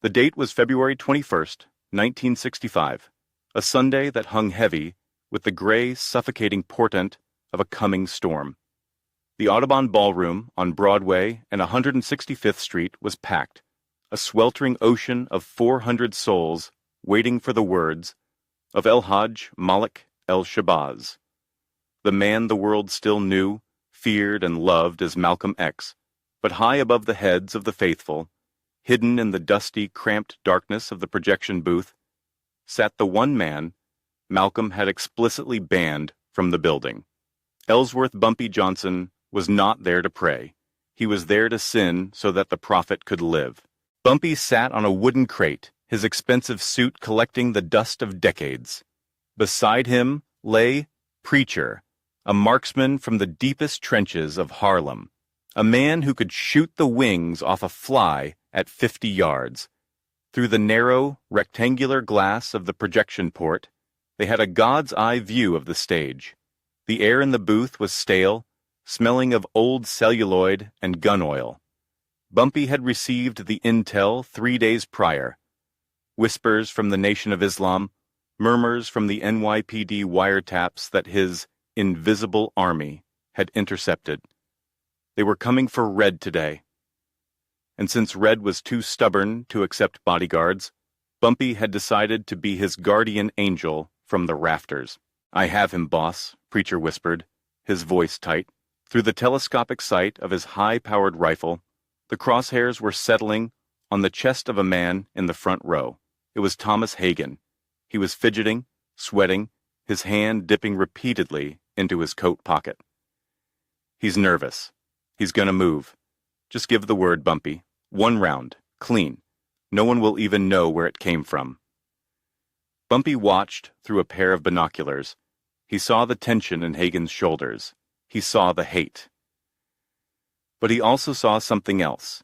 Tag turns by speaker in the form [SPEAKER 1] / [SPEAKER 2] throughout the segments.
[SPEAKER 1] The date was February 21st, 1965, a Sunday that hung heavy with the gray, suffocating portent of a coming storm. The Audubon Ballroom on Broadway and 165th Street was packed, a sweltering ocean of 400 souls waiting for the words of El Hajj Malik El Shabazz, the man the world still knew, feared, and loved as Malcolm X, but high above the heads of the faithful, hidden in the dusty, cramped darkness of the projection booth, sat the one man Malcolm had explicitly banned from the building. Ellsworth Bumpy Johnson was not there to pray. He was there to sin so that the prophet could live. Bumpy sat on a wooden crate, his expensive suit collecting the dust of decades. Beside him lay Preacher, a marksman from the deepest trenches of Harlem, a man who could shoot the wings off a fly at 50 yards. Through the narrow, rectangular glass of the projection port, they had a God's eye view of the stage. The air in the booth was stale, smelling of old celluloid and gun oil. Bumpy had received the intel 3 days prior. Whispers from the Nation of Islam, murmurs from the NYPD wiretaps that his invisible army had intercepted. They were coming for Red today. And since Red was too stubborn to accept bodyguards, Bumpy had decided to be his guardian angel from the rafters. "I have him, boss," Preacher whispered, his voice tight. Through the telescopic sight of his high-powered rifle, the crosshairs were settling on the chest of a man in the front row. It was Thomas Hagen. He was fidgeting, sweating, his hand dipping repeatedly into his coat pocket. "He's nervous. He's gonna move. Just give the word, Bumpy. 1 round. Clean. No one will even know where it came from." Bumpy watched through a pair of binoculars. He saw the tension in Hagen's shoulders. He saw the hate. But he also saw something else.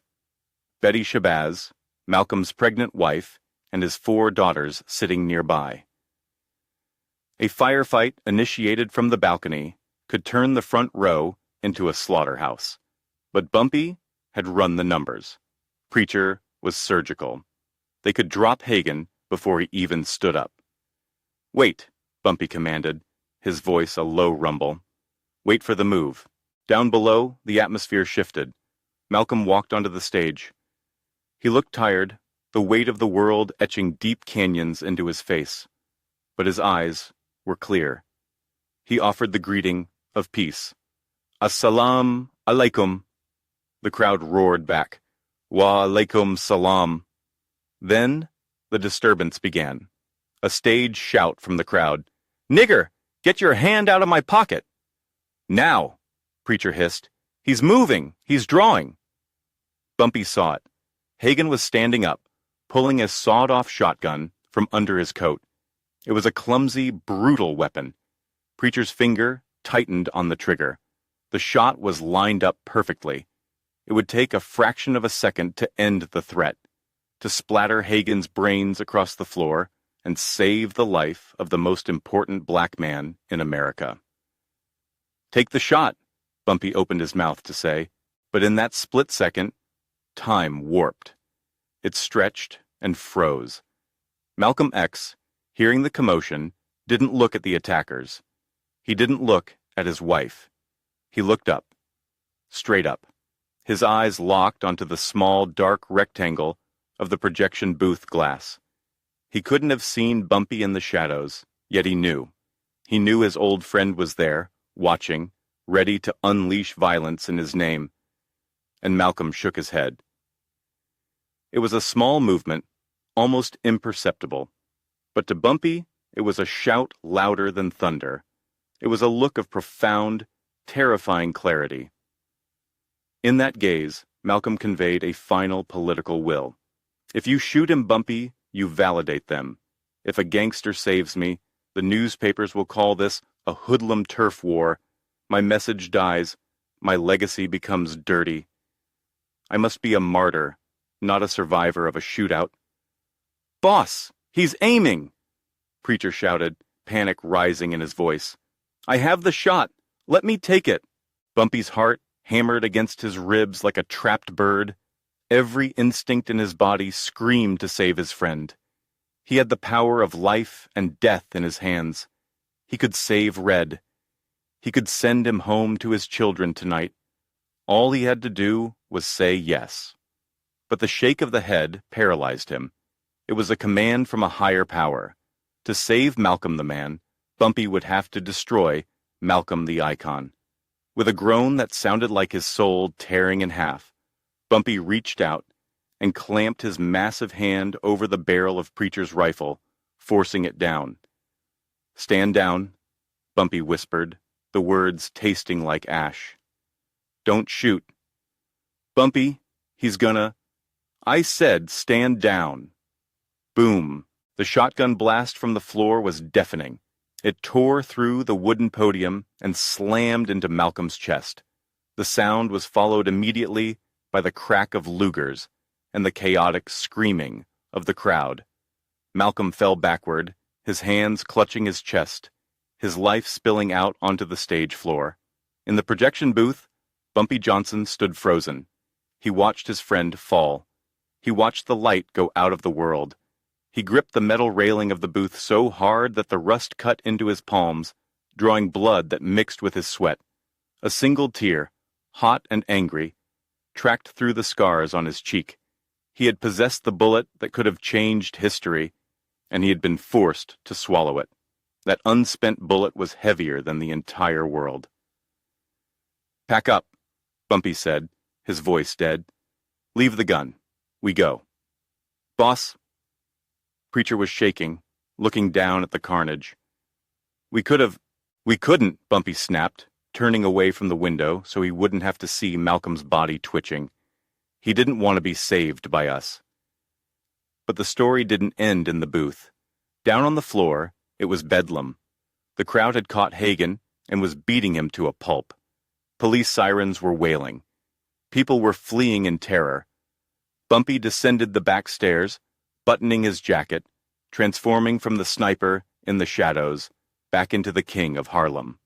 [SPEAKER 1] Betty Shabazz, Malcolm's pregnant wife, and his 4 daughters sitting nearby. A firefight initiated from the balcony could turn the front row into a slaughterhouse. But Bumpy had run the numbers. Preacher was surgical. They could drop Hagen before he even stood up. "Wait," Bumpy commanded, his voice a low rumble. "Wait for the move." Down below, the atmosphere shifted. Malcolm walked onto the stage. He looked tired, the weight of the world etching deep canyons into his face. But his eyes were clear. He offered the greeting of peace. "Assalamu alaikum." The crowd roared back. "Wa alaikum salam." Then the disturbance began. A stage shout from the crowd. "Nigger, get your hand out of my pocket!" "Now!" Preacher hissed. "He's moving! He's drawing!" Bumpy saw it. Hagen was standing up, pulling a sawed-off shotgun from under his coat. It was a clumsy, brutal weapon. Preacher's finger tightened on the trigger. The shot was lined up perfectly. It would take a fraction of a second to end the threat, to splatter Hagen's brains across the floor and save the life of the most important black man in America. "Take the shot," Bumpy opened his mouth to say, but in that split second, time warped. It stretched and froze. Malcolm X, hearing the commotion, didn't look at the attackers. He didn't look at his wife. He looked up, straight up. His eyes locked onto the small, dark rectangle of the projection booth glass. He couldn't have seen Bumpy in the shadows, yet he knew. He knew his old friend was there, watching, ready to unleash violence in his name. And Malcolm shook his head. It was a small movement, almost imperceptible. But to Bumpy, it was a shout louder than thunder. It was a look of profound, terrifying clarity. In that gaze, Malcolm conveyed a final political will. If you shoot him, Bumpy, you validate them. If a gangster saves me, the newspapers will call this a hoodlum turf war. My message dies. My legacy becomes dirty. I must be a martyr, not a survivor of a shootout. "Boss, he's aiming!" Preacher shouted, panic rising in his voice. "I have the shot. Let me take it." Bumpy's heart hammered against his ribs like a trapped bird. Every instinct in his body screamed to save his friend. He had the power of life and death in his hands. He could save Red. He could send him home to his children tonight. All he had to do was say yes. But the shake of the head paralyzed him. It was a command from a higher power. To save Malcolm the man, Bumpy would have to destroy Malcolm the icon. With a groan that sounded like his soul tearing in half, Bumpy reached out and clamped his massive hand over the barrel of Preacher's rifle, forcing it down. "Stand down," Bumpy whispered, the words tasting like ash. "Don't shoot." "Bumpy, he's gonna—" "I said stand down." Boom! The shotgun blast from the floor was deafening. It tore through the wooden podium and slammed into Malcolm's chest. The sound was followed immediately by the crack of Lugers and the chaotic screaming of the crowd. Malcolm fell backward, his hands clutching his chest, his life spilling out onto the stage floor. In the projection booth, Bumpy Johnson stood frozen. He watched his friend fall. He watched the light go out of the world. He gripped the metal railing of the booth so hard that the rust cut into his palms, drawing blood that mixed with his sweat. A single tear, hot and angry, tracked through the scars on his cheek. He had possessed the bullet that could have changed history, and he had been forced to swallow it. That unspent bullet was heavier than the entire world. "Pack up," Bumpy said, his voice dead. "Leave the gun. We go." "Boss." Preacher was shaking, looking down at the carnage. We couldn't, Bumpy snapped, turning away from the window so he wouldn't have to see Malcolm's body twitching. He didn't want to be saved by us. But the story didn't end in the booth. Down on the floor, it was bedlam. The crowd had caught Hagen and was beating him to a pulp. Police sirens were wailing. People were fleeing in terror. Bumpy descended the back stairs, buttoning his jacket, transforming from the sniper in the shadows back into the king of Harlem.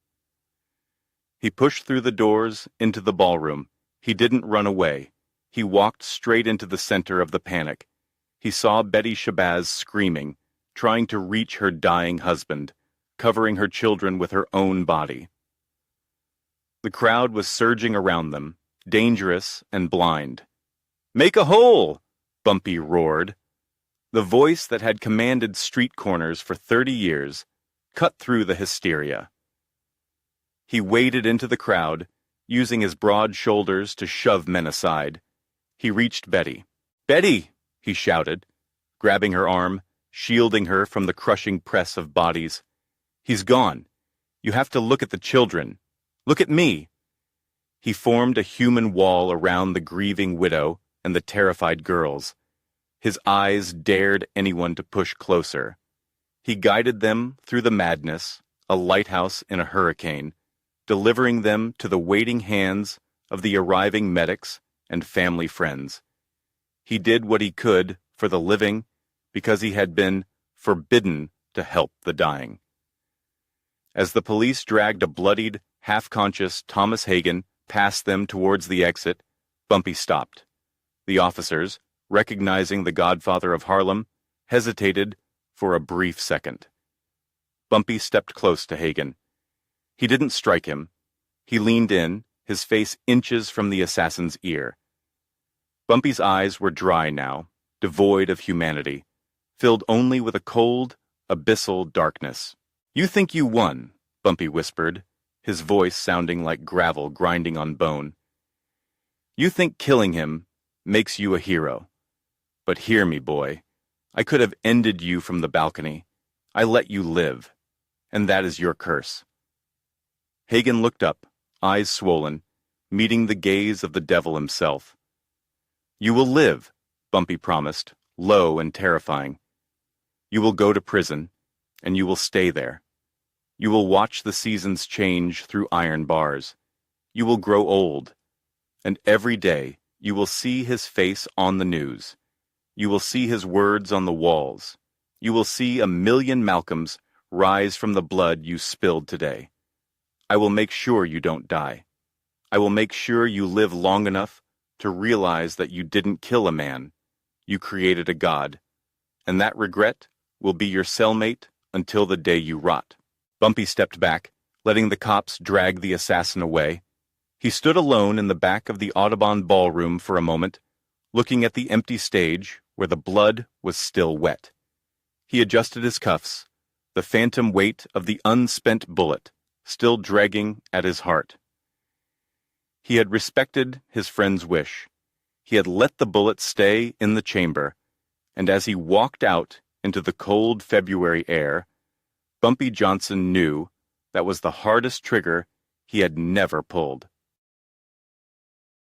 [SPEAKER 1] He pushed through the doors into the ballroom. He didn't run away. He walked straight into the center of the panic. He saw Betty Shabazz screaming, trying to reach her dying husband, covering her children with her own body. The crowd was surging around them, dangerous and blind. "Make a hole!" Bumpy roared. The voice that had commanded street corners for 30 years cut through the hysteria. He waded into the crowd, using his broad shoulders to shove men aside. He reached Betty. "Betty!" he shouted, grabbing her arm, shielding her from the crushing press of bodies. "He's gone. You have to look at the children. Look at me." He formed a human wall around the grieving widow and the terrified girls. His eyes dared anyone to push closer. He guided them through the madness, a lighthouse in a hurricane, delivering them to the waiting hands of the arriving medics and family friends. He did what he could for the living because he had been forbidden to help the dying. As the police dragged a bloodied, half-conscious Thomas Hagen past them towards the exit, Bumpy stopped. The officers, recognizing the godfather of Harlem, hesitated for a brief second. Bumpy stepped close to Hagen. He didn't strike him. He leaned in, his face inches from the assassin's ear. Bumpy's eyes were dry now, devoid of humanity, filled only with a cold, abyssal darkness. "You think you won," Bumpy whispered, his voice sounding like gravel grinding on bone. "You think killing him makes you a hero. But hear me, boy. I could have ended you from the balcony. I let you live. And that is your curse." Hagen looked up, eyes swollen, meeting the gaze of the devil himself. "You will live," Bumpy promised, low and terrifying. "You will go to prison, and you will stay there. You will watch the seasons change through iron bars. You will grow old, and every day you will see his face on the news. You will see his words on the walls. You will see 1,000,000 Malcolms rise from the blood you spilled today. I will make sure you don't die. I will make sure you live long enough to realize that you didn't kill a man. You created a god. And that regret will be your cellmate until the day you rot. Bumpy stepped back, letting the cops drag the assassin away. He stood alone in the back of the Audubon ballroom for a moment, looking at the empty stage where the blood was still wet. He adjusted his cuffs, the phantom weight of the unspent bullet still dragging at his heart. He had respected his friend's wish. He had let the bullet stay in the chamber, and as he walked out into the cold February air, Bumpy Johnson knew that was the hardest trigger he had never pulled.